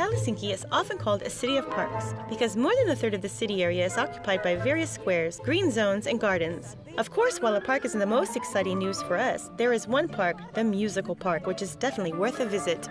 Helsinki is often called a city of parks because more than a third of the city area is occupied by various squares, green zones, and gardens. Of course, while a park isn't the most exciting news for us, there is one park, the musical park, which is definitely worth a visit.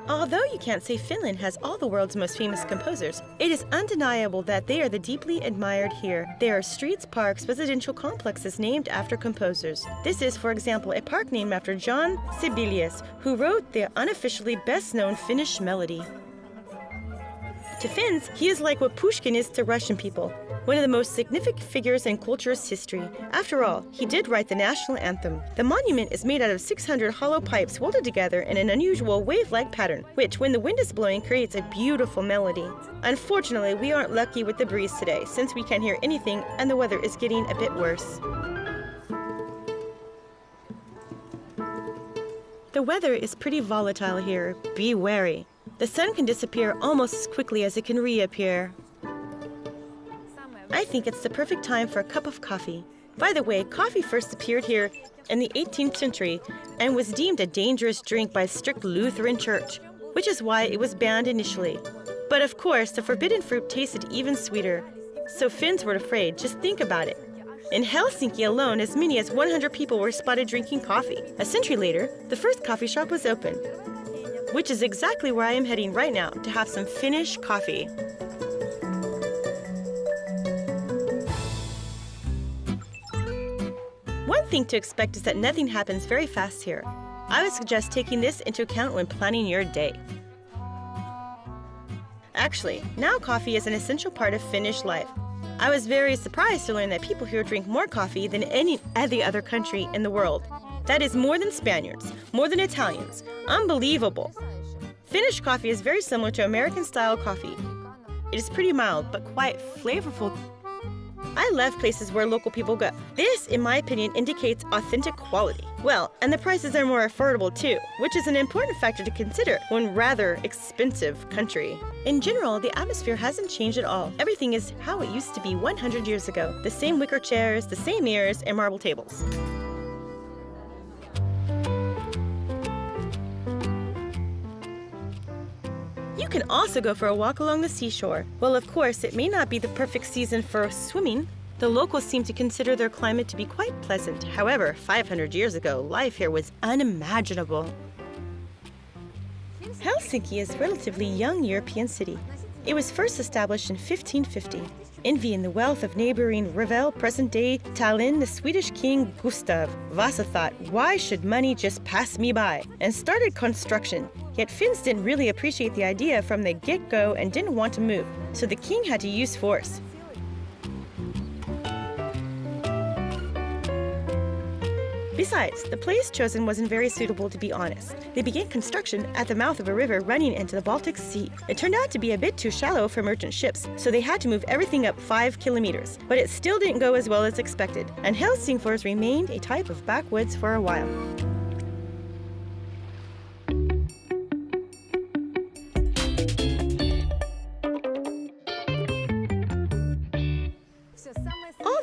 Although you can't say Finland has all the world's most famous composers, it is undeniable that they are the deeply admired here. There are streets, parks, residential complexes named after composers. This is, for example, a park named after John Sibelius, who wrote the unofficially best-known Finnish melody. To Finns, he is like what Pushkin is to Russian people, one of the most significant figures in culture's history. After all, he did write the national anthem. The monument is made out of 600 hollow pipes welded together in an unusual wave-like pattern, which, when the wind is blowing, creates a beautiful melody. Unfortunately, we aren't lucky with the breeze today, since we can't hear anything and the weather is getting a bit worse. The weather is pretty volatile here. Be wary. The sun can disappear almost as quickly as it can reappear. I think it's the perfect time for a cup of coffee. By the way, coffee first appeared here in the 18th century and was deemed a dangerous drink by a strict Lutheran church, which is why it was banned initially. But of course, the forbidden fruit tasted even sweeter, so Finns were afraid. Just think about it. In Helsinki alone, as many as 100 people were spotted drinking coffee. A century later, the first coffee shop was opened, which is exactly where I am heading right now to have some Finnish coffee. One thing to expect is that nothing happens very fast here. I would suggest taking this into account when planning your day. Actually, now coffee is an essential part of Finnish life. I was very surprised to learn that people here drink more coffee than any other country in the world. That is more than Spaniards, more than Italians. Unbelievable. Finnish coffee is very similar to American-style coffee. It is pretty mild, but quite flavorful. I love places where local people go. This, in my opinion, indicates authentic quality. Well, and the prices are more affordable too, which is an important factor to consider when rather expensive country. In general, the atmosphere hasn't changed at all. Everything is how it used to be 100 years ago. The same wicker chairs, the same mirrors, and marble tables. You can also go for a walk along the seashore. Well, of course, it may not be the perfect season for swimming. The locals seem to consider their climate to be quite pleasant. However, 500 years ago, life here was unimaginable. Helsinki is a relatively young European city. It was first established in 1550. Envying the wealth of neighboring Revel, present-day Tallinn, the Swedish king Gustav Vasa thought, why should money just pass me by? And started construction. Yet Finns didn't really appreciate the idea from the get-go and didn't want to move, so the king had to use force. Besides, the place chosen wasn't very suitable, to be honest. They began construction at the mouth of a river running into the Baltic Sea. It turned out to be a bit too shallow for merchant ships, so they had to move everything up 5 kilometers. But it still didn't go as well as expected, and Helsingfors remained a type of backwoods for a while.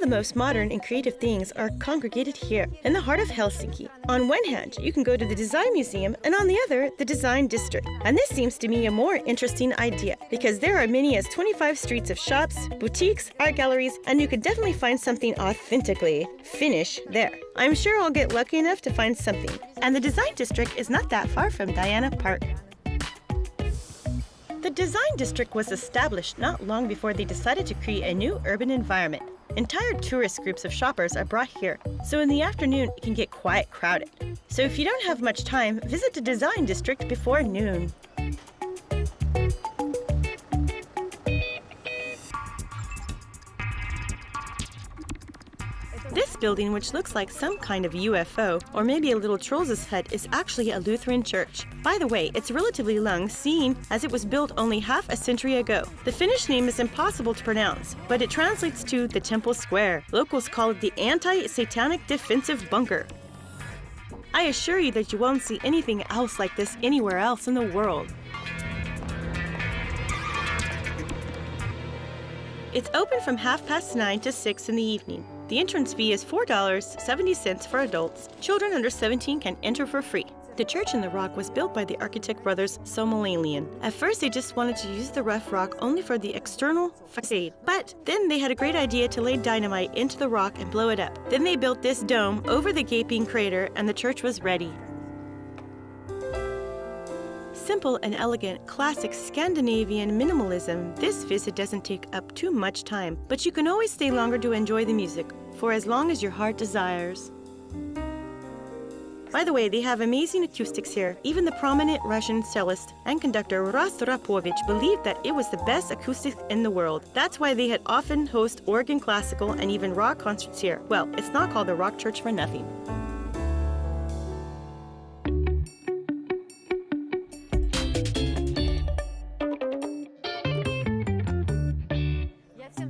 The most modern and creative things are congregated here, in the heart of Helsinki. On one hand, you can go to the Design Museum, and on the other, the Design District. And this seems to me a more interesting idea, because there are many as 25 streets of shops, boutiques, art galleries, and you could definitely find something authentically Finnish there. I'm sure I'll get lucky enough to find something. And the Design District is not that far from Diana Park. The Design District was established not long before they decided to create a new urban environment. Entire tourist groups of shoppers are brought here, so in the afternoon it can get quite crowded. So if you don't have much time, visit the Design District before noon. This building, which looks like some kind of UFO, or maybe a little troll's hut, is actually a Lutheran church. By the way, it's relatively young, seeing as it was built only half a century ago. The Finnish name is impossible to pronounce, but it translates to the Temple Square. Locals call it the anti-satanic defensive bunker. I assure you that you won't see anything else like this anywhere else in the world. It's open from 9:30 to 6 in the evening. The entrance fee is $4.70 for adults. Children under 17 can enter for free. The church in the rock was built by the architect brothers Somalian. At first, they just wanted to use the rough rock only for the external facade. But then they had a great idea to lay dynamite into the rock and blow it up. Then they built this dome over the gaping crater, and the church was ready. Simple and elegant, classic Scandinavian minimalism, this visit doesn't take up too much time, but you can always stay longer to enjoy the music, for as long as your heart desires. By the way, they have amazing acoustics here. Even the prominent Russian cellist and conductor Rostropovich believed that it was the best acoustics in the world. That's why they had often host organ classical and even rock concerts here. Well, it's not called the Rock Church for nothing.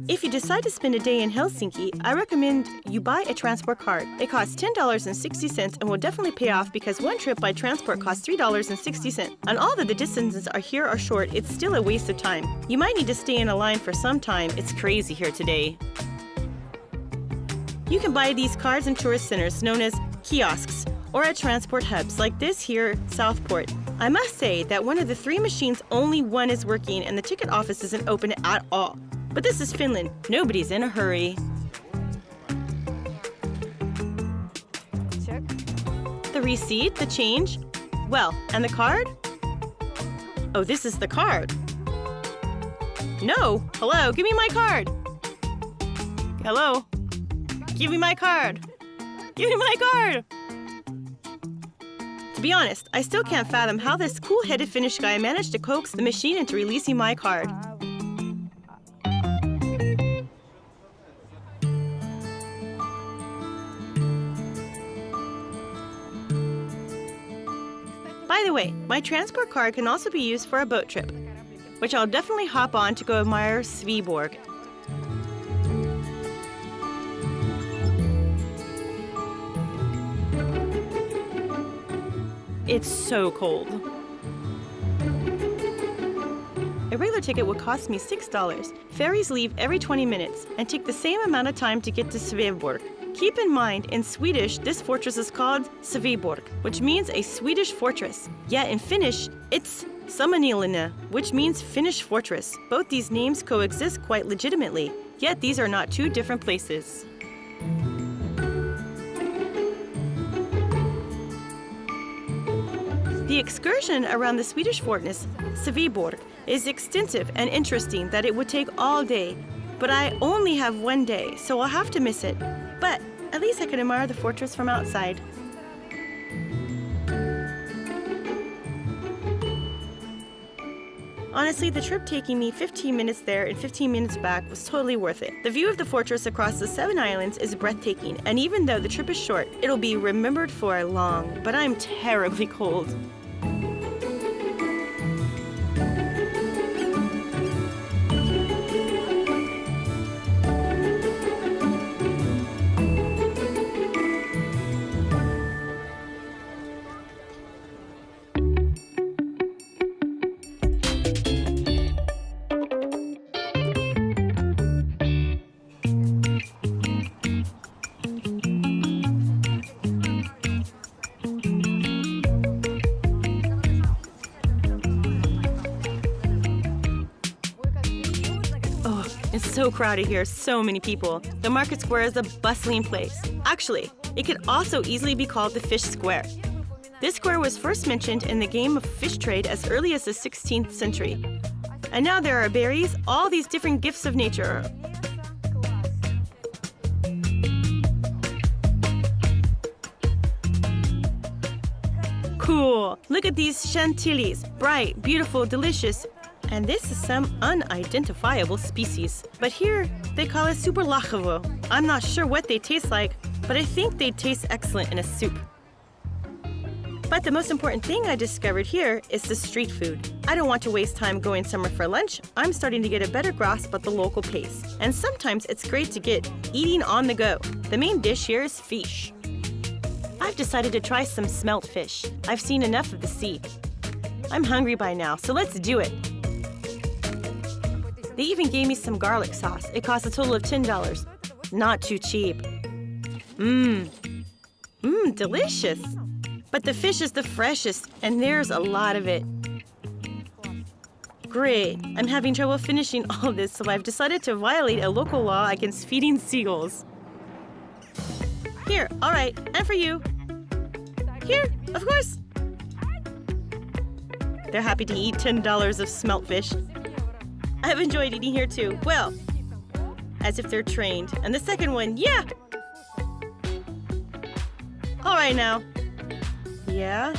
If you decide to spend a day in Helsinki, I recommend you buy a transport card. It costs $10.60 and will definitely pay off because one trip by transport costs $3.60. And although the distances here are short, it's still a waste of time. You might need to stay in a line for some time. It's crazy here today. You can buy these cards in tourist centers known as kiosks or at transport hubs like this here, Southport. I must say that one of the 3 machines, only one is working and the ticket office isn't open at all. But this is Finland. Nobody's in a hurry. Check. The receipt, the change. Well, and the card? Oh, this is the card. No. Hello, give me my card. Hello. Give me my card. Give me my card. To be honest, I still can't fathom how this cool-headed Finnish guy managed to coax the machine into releasing my card. By the way, my transport card can also be used for a boat trip, which I'll definitely hop on to go admire Sveaborg. It's so cold. A regular ticket would cost me $6. Ferries leave every 20 minutes and take the same amount of time to get to Sveaborg. Keep in mind, in Swedish, this fortress is called Sveaborg, which means a Swedish fortress. Yet in Finnish, it's Samanilina, which means Finnish fortress. Both these names coexist quite legitimately, yet these are not 2 different places. The excursion around the Swedish fortress, Sveaborg, is extensive and interesting that it would take all day. But I only have 1 day, so I'll have to miss it. But at least I can admire the fortress from outside. Honestly, the trip taking me 15 minutes there and 15 minutes back was totally worth it. The view of the fortress across the 7 islands is breathtaking, and even though the trip is short, it'll be remembered for long. But I'm terribly cold. It's so crowded here, so many people. The market square is a bustling place. Actually, it could also easily be called the fish square. This square was first mentioned in the game of fish trade as early as the 16th century. And now there are berries, all these different gifts of nature. Cool! Look at these chantillies. Bright, beautiful, delicious. And this is some unidentifiable species. But here, they call it superlachevo. I'm not sure what they taste like, but I think they taste excellent in a soup. But the most important thing I discovered here is the street food. I don't want to waste time going somewhere for lunch. I'm starting to get a better grasp of the local pace. And sometimes it's great to get eating on the go. The main dish here is fish. I've decided to try some smelt fish. I've seen enough of the sea. I'm hungry by now, so let's do it. They even gave me some garlic sauce. It cost a total of $10. Not too cheap. Delicious. But the fish is the freshest, and there's a lot of it. Great. I'm having trouble finishing all this, so I've decided to violate a local law against feeding seagulls. Here, all right, and for you. Here, of course. They're happy to eat $10 of smelt fish. I've enjoyed eating here too. Well, as if they're trained. And the second one, yeah. All right now. Yeah,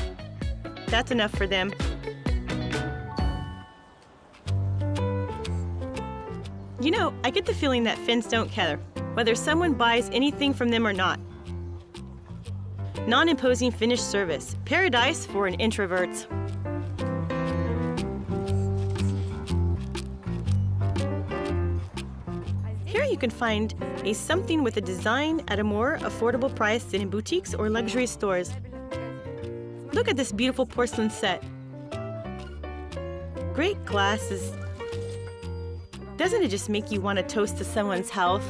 that's enough for them. You know, I get the feeling that Finns don't care whether someone buys anything from them or not. Non-imposing Finnish service. Paradise for an introvert. Here you can find a something with a design at a more affordable price than in boutiques or luxury stores. Look at this beautiful porcelain set. Great glasses. Doesn't it just make you want to toast to someone's health?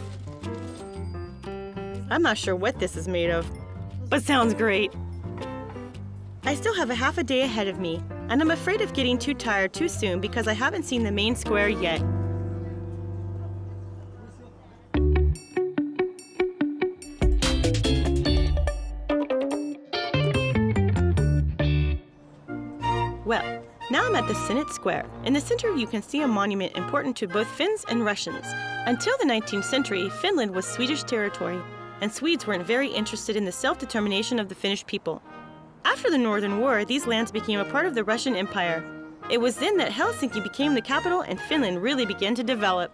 I'm not sure what this is made of, but sounds great. I still have a half a day ahead of me, and I'm afraid of getting too tired too soon because I haven't seen the main square yet. Well, now I'm at the Senate Square. In the center, you can see a monument important to both Finns and Russians. Until the 19th century, Finland was Swedish territory, and Swedes weren't very interested in the self-determination of the Finnish people. After the Northern War, these lands became a part of the Russian Empire. It was then that Helsinki became the capital and Finland really began to develop.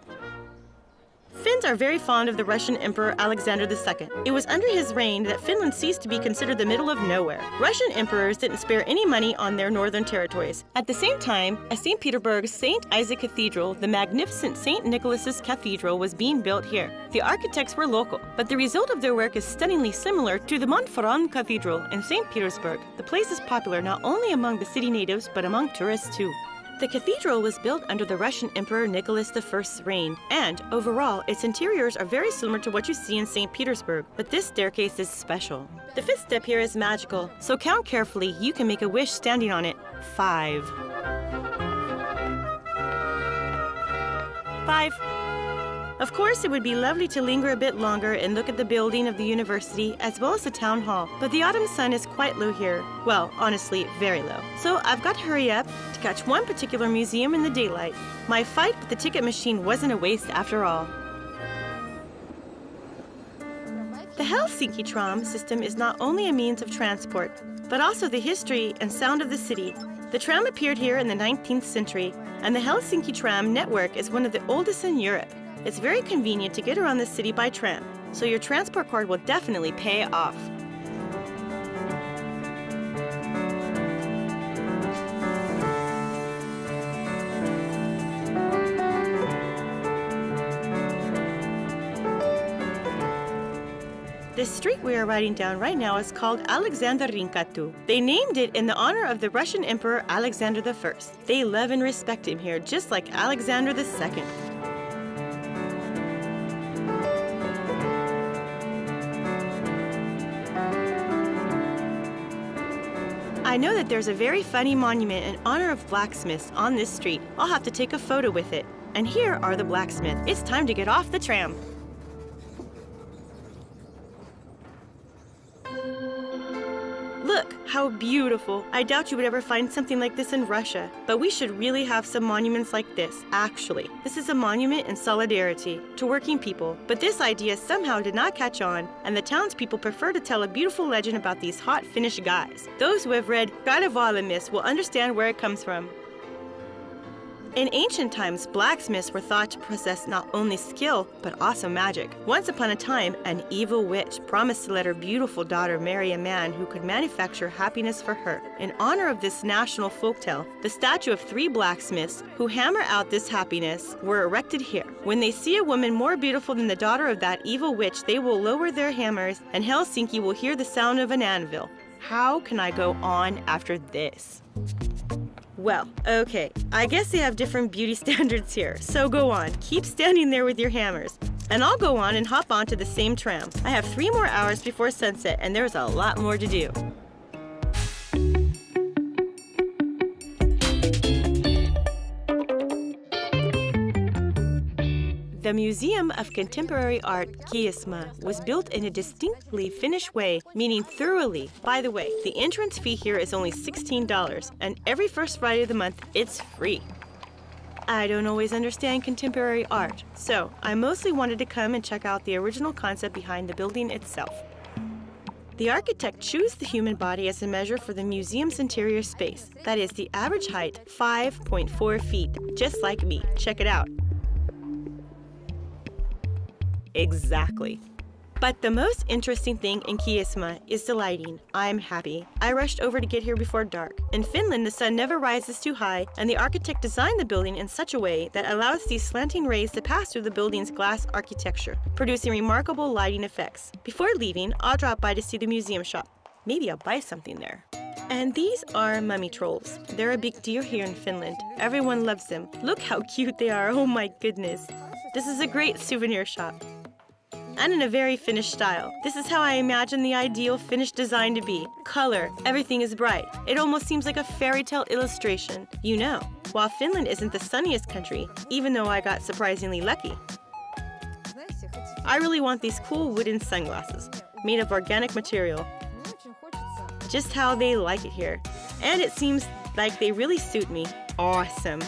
Finns are very fond of the Russian Emperor Alexander II. It was under his reign that Finland ceased to be considered the middle of nowhere. Russian emperors didn't spare any money on their northern territories. At the same time, at St. Petersburg's St. Isaac Cathedral, the magnificent St. Nicholas's Cathedral was being built here. The architects were local, but the result of their work is stunningly similar to the Montferrand Cathedral in St. Petersburg. The place is popular not only among the city natives, but among tourists too. The cathedral was built under the Russian Emperor Nicholas I's reign, and overall, its interiors are very similar to what you see in St. Petersburg, but this staircase is special. The fifth step here is magical, so count carefully. You can make a wish standing on it. 5. 5. Of course, it would be lovely to linger a bit longer and look at the building of the university as well as the town hall, but the autumn sun is quite low here. Well, honestly, very low. So I've got to hurry up to catch one particular museum in the daylight. My fight with the ticket machine wasn't a waste after all. The Helsinki tram system is not only a means of transport, but also the history and sound of the city. The tram appeared here in the 19th century, and the Helsinki tram network is one of the oldest in Europe. It's very convenient to get around the city by tram, so your transport card will definitely pay off. The street we are riding down right now is called Alexanderinkatu. They named it in the honor of the Russian Emperor Alexander I. They love and respect him here, just like Alexander II. I know that there's a very funny monument in honor of blacksmiths on this street. I'll have to take a photo with it. And here are the blacksmiths. It's time to get off the tram. Look, how beautiful. I doubt you would ever find something like this in Russia, but we should really have some monuments like this, actually. This is a monument in solidarity to working people, but this idea somehow did not catch on, and the townspeople prefer to tell a beautiful legend about these hot Finnish guys. Those who have read Kalevala myths will understand where it comes from. In ancient times, blacksmiths were thought to possess not only skill, but also magic. Once upon a time, an evil witch promised to let her beautiful daughter marry a man who could manufacture happiness for her. In honor of this national folktale, the statue of 3 blacksmiths who hammer out this happiness were erected here. When they see a woman more beautiful than the daughter of that evil witch, they will lower their hammers, and Helsinki will hear the sound of an anvil. How can I go on after this? Well, okay, I guess they have different beauty standards here, so go on. Keep standing there with your hammers. And I'll go on and hop onto the same tram. I have 3 more hours before sunset, and there's a lot more to do. The Museum of Contemporary Art, Kiasma, was built in a distinctly Finnish way, meaning thoroughly. By the way, the entrance fee here is only $16, and every first Friday of the month, it's free. I don't always understand contemporary art, so I mostly wanted to come and check out the original concept behind the building itself. The architect chose the human body as a measure for the museum's interior space. That is the average height, 5.4 feet, just like me. Check it out. Exactly. But the most interesting thing in Kiasma is the lighting. I'm happy. I rushed over to get here before dark. In Finland, the sun never rises too high, and the architect designed the building in such a way that allows these slanting rays to pass through the building's glass architecture, producing remarkable lighting effects. Before leaving, I'll drop by to see the museum shop. Maybe I'll buy something there. And these are mummy trolls. They're a big deal here in Finland. Everyone loves them. Look how cute they are. Oh my goodness. This is a great souvenir shop. And in a very Finnish style. This is how I imagine the ideal Finnish design to be. Color, everything is bright. It almost seems like a fairy tale illustration. You know, while Finland isn't the sunniest country, even though I got surprisingly lucky. I really want these cool wooden sunglasses, made of organic material. Just how they like it here. And it seems like they really suit me. Awesome.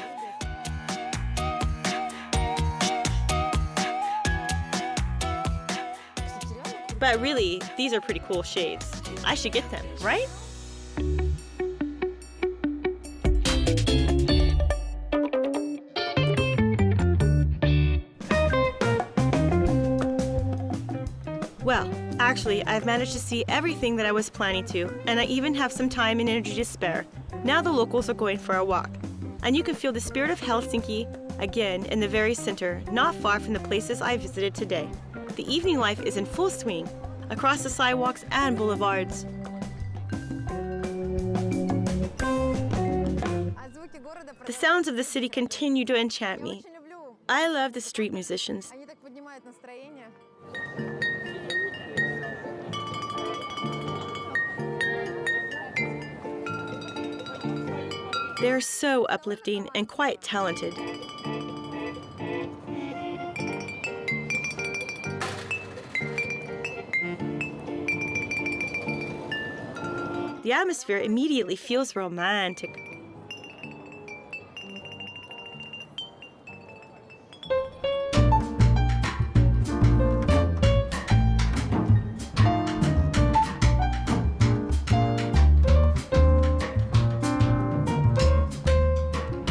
But really, these are pretty cool shades. I should get them, right? Well, actually, I've managed to see everything that I was planning to, and I even have some time and energy to spare. Now the locals are going for a walk. And you can feel the spirit of Helsinki, again, in the very center, not far from the places I visited today. The evening life is in full swing, across the sidewalks and boulevards. The sounds of the city continue to enchant me. I love the street musicians. They're so uplifting and quite talented. The atmosphere immediately feels romantic.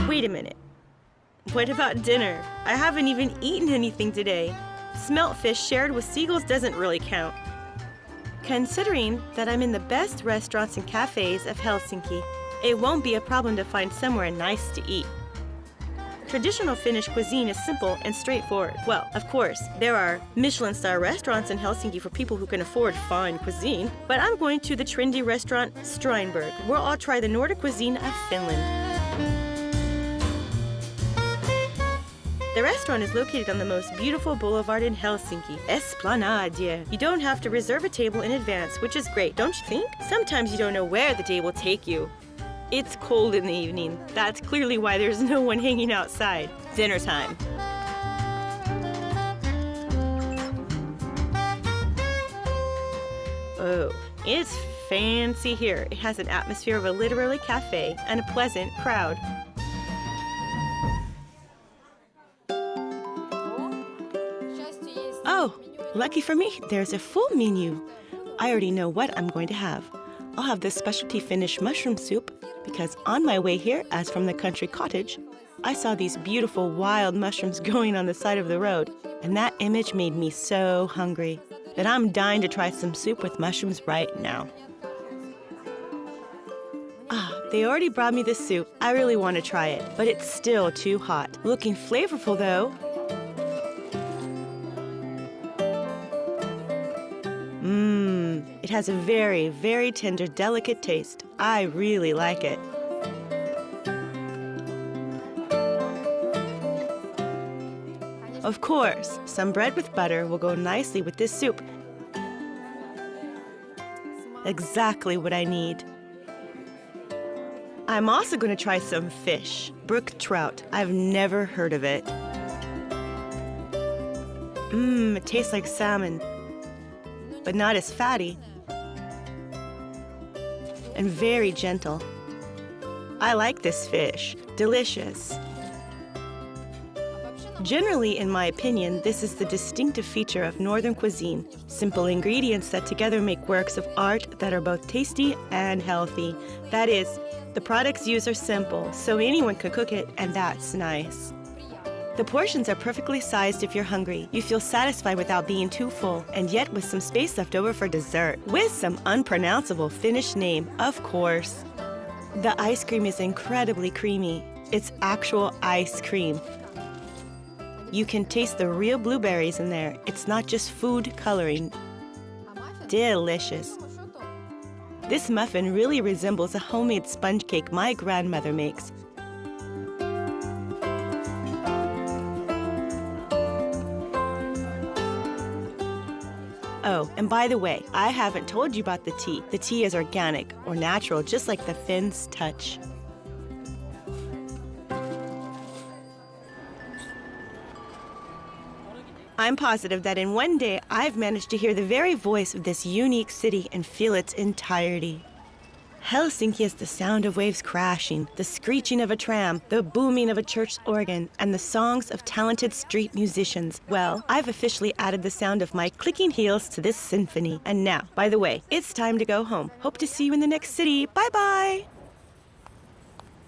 Wait a minute. What about dinner? I haven't even eaten anything today. Smelt fish shared with seagulls doesn't really count. Considering that I'm in the best restaurants and cafes of Helsinki, it won't be a problem to find somewhere nice to eat. Traditional Finnish cuisine is simple and straightforward. Well, of course, there are Michelin-star restaurants in Helsinki for people who can afford fine cuisine, but I'm going to the trendy restaurant Strindberg, where I'll try the Nordic cuisine of Finland. The restaurant is located on the most beautiful boulevard in Helsinki, Esplanade. You don't have to reserve a table in advance, which is great, don't you think? Sometimes you don't know where the day will take you. It's cold in the evening. That's clearly why there's no one hanging outside. Dinner time. Oh, it's fancy here. It has an atmosphere of a literary cafe and a pleasant crowd. Oh, lucky for me, there's a full menu. I already know what I'm going to have. I'll have this specialty Finnish mushroom soup because on my way here, as from the country cottage, I saw these beautiful wild mushrooms growing on the side of the road, and that image made me so hungry that I'm dying to try some soup with mushrooms right now. They already brought me the soup. I really want to try it, but it's still too hot. Looking flavorful though. It has a very, very tender, delicate taste. I really like it. of course, some bread with butter will go nicely with this soup. Exactly what I need. I'm also going to try some fish. Brook trout. I've never heard of it. It tastes like salmon, but not as fatty. And very gentle. I like this fish. Delicious. Generally, in my opinion, this is the distinctive feature of Northern cuisine. Simple ingredients that together make works of art that are both tasty and healthy. That is, the products used are simple, so anyone could cook it, and that's nice. The portions are perfectly sized if you're hungry. You feel satisfied without being too full, and yet with some space left over for dessert. With some unpronounceable Finnish name, of course. The ice cream is incredibly creamy. It's actual ice cream. You can taste the real blueberries in there. It's not just food coloring. Delicious. This muffin really resembles a homemade sponge cake my grandmother makes. Oh, and by the way, I haven't told you about the tea. The tea is organic or natural, just like the Finns' touch. I'm positive that in one day, I've managed to hear the very voice of this unique city and feel its entirety. Helsinki is the sound of waves crashing, the screeching of a tram, the booming of a church organ, and the songs of talented street musicians. Well, I've officially added the sound of my clicking heels to this symphony. And now, by the way, it's time to go home. Hope to see you in the next city. Bye-bye!